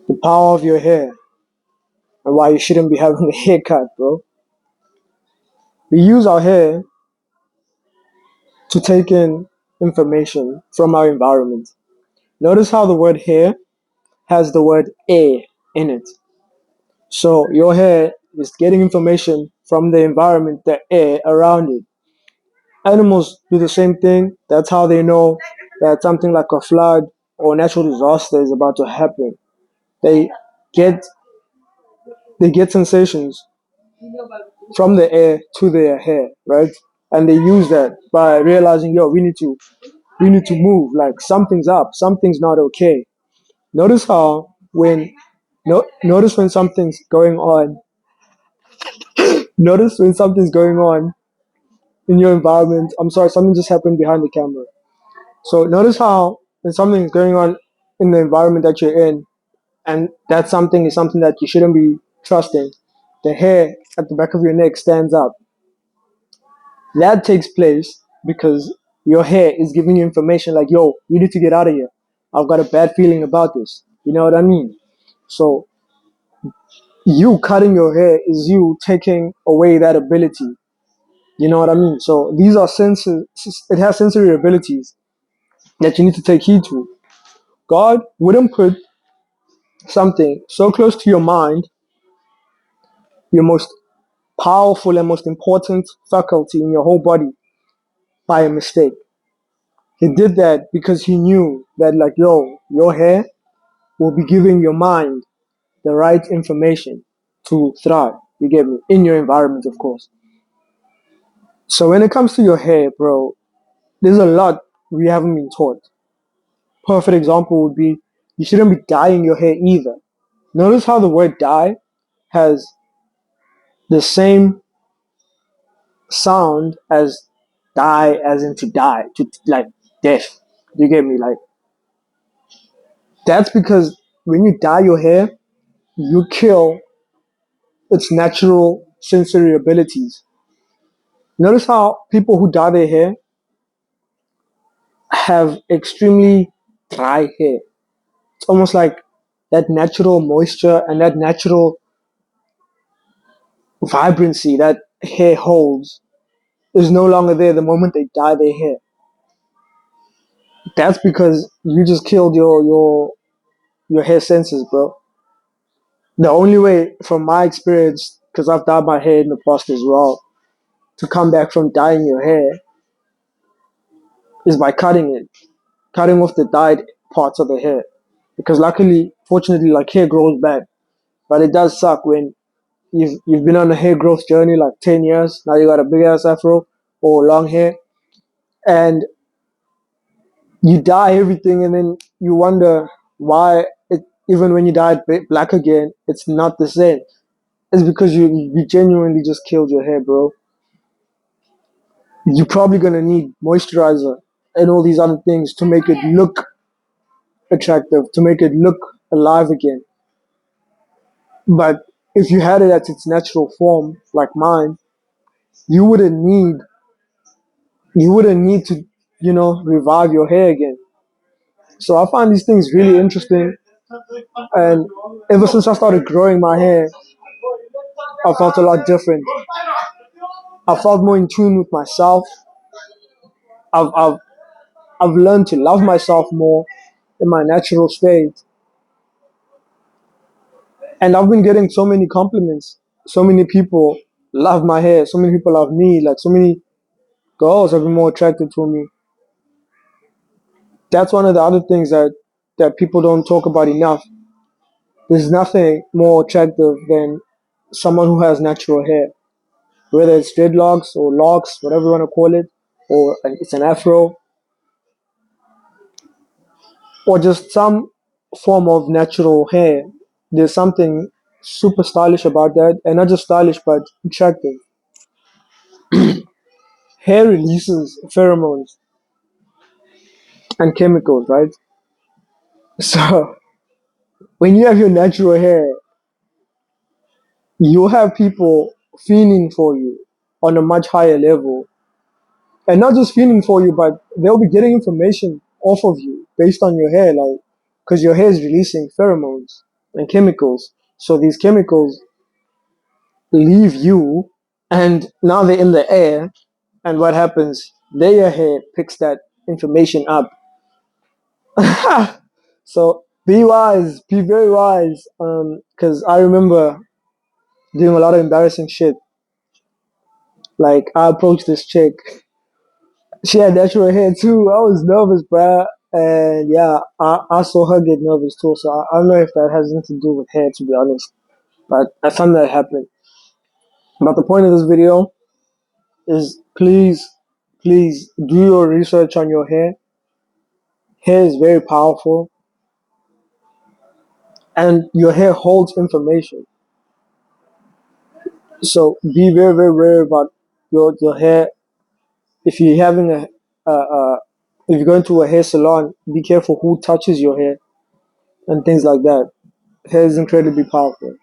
the power of your hair, and why you shouldn't be having a haircut, bro. We use our hair to take in information from our environment. Notice how the word hair has the word air in it. So your hair is getting information from the environment, the air around it. Animals do the same thing. That's how they know that something like a flood or natural disaster is about to happen. They get they get sensations from the air to their hair, right? And they use that by realizing, yo, we need to move. Like something's up, something's not okay. Notice how when notice when something's going on. Notice when something's going on in your environment. I'm sorry, something just happened behind the camera. So notice how when something is going on in the environment that you're in, and that something is something that you shouldn't be trusting, the hair at the back of your neck stands up. That takes place because your hair is giving you information like, yo, you need to get out of here. I've got a bad feeling about this. You know what I mean? So you cutting your hair is you taking away that ability. You know what I mean? So these are senses, it has sensory abilities that you need to take heed to. God wouldn't put something so close to your mind, your most powerful and most important faculty in your whole body, by a mistake. He did that because he knew that, like, yo, your hair will be giving your mind the right information to thrive. You get me? In your environment, of course. So when it comes to your hair, bro, there's a lot we haven't been taught. Perfect example would be you shouldn't be dyeing your hair either. Notice how the word dye has the same sound as die, as in to die, to like death. You get me? Like that's because when you dye your hair, you kill its natural sensory abilities. Notice how people who dye their hair have extremely dry hair. It's almost like that natural moisture and that natural vibrancy that hair holds is no longer there the moment they dye their hair. That's because you just killed your hair senses, bro. The only way, from my experience, because I've dyed my hair in the past as well, to come back from dyeing your hair is by cutting it, cutting off the dyed parts of the hair. Because luckily, fortunately, like hair grows back, but it does suck when you've been on a hair growth journey like 10 years. Now you got a big ass afro or long hair, and you dye everything, and then you wonder why it, even when you dye it black again, it's not the same. It's because you genuinely just killed your hair, bro. You're probably gonna need moisturizer and all these other things to make it look attractive, to make it look alive again. But if you had it at its natural form, like mine, you wouldn't need you wouldn't need to, revive your hair again. So I find these things really interesting, and ever since I started growing my hair, I felt a lot different. I felt more in tune with myself. I've I've I've learned to love myself more in my natural state. And I've been getting so many compliments. So many people love my hair. So many people love me. Like so many girls have been more attracted to me. That's one of the other things that people don't talk about enough. There's nothing more attractive than someone who has natural hair, whether it's dreadlocks or locks, whatever you want to call it, or it's an afro, or just some form of natural hair. There's something super stylish about that, and not just stylish, but attractive. Hair releases pheromones and chemicals, right? So when you have your natural hair, you'll have people feeling for you on a much higher level. And not just feeling for you, but they'll be getting information off of you based on your hair, like, because your hair is releasing pheromones. and chemicals. So these chemicals leave you, and now they're in the air. And what happens? Their hair picks that information up. So be wise, be very wise. Because I remember doing a lot of embarrassing shit. Like I approached this chick. She had natural hair too. I was nervous, bruh. And yeah, I saw her get nervous too. So I don't know if that has anything to do with hair, to be honest. But that's something that happened. But the point of this video is please do your research on your hair. Hair is very powerful, and your hair holds information. So be very about your hair. If you're having a if you're going to a hair salon, be careful who touches your hair and things like that. Hair is incredibly powerful.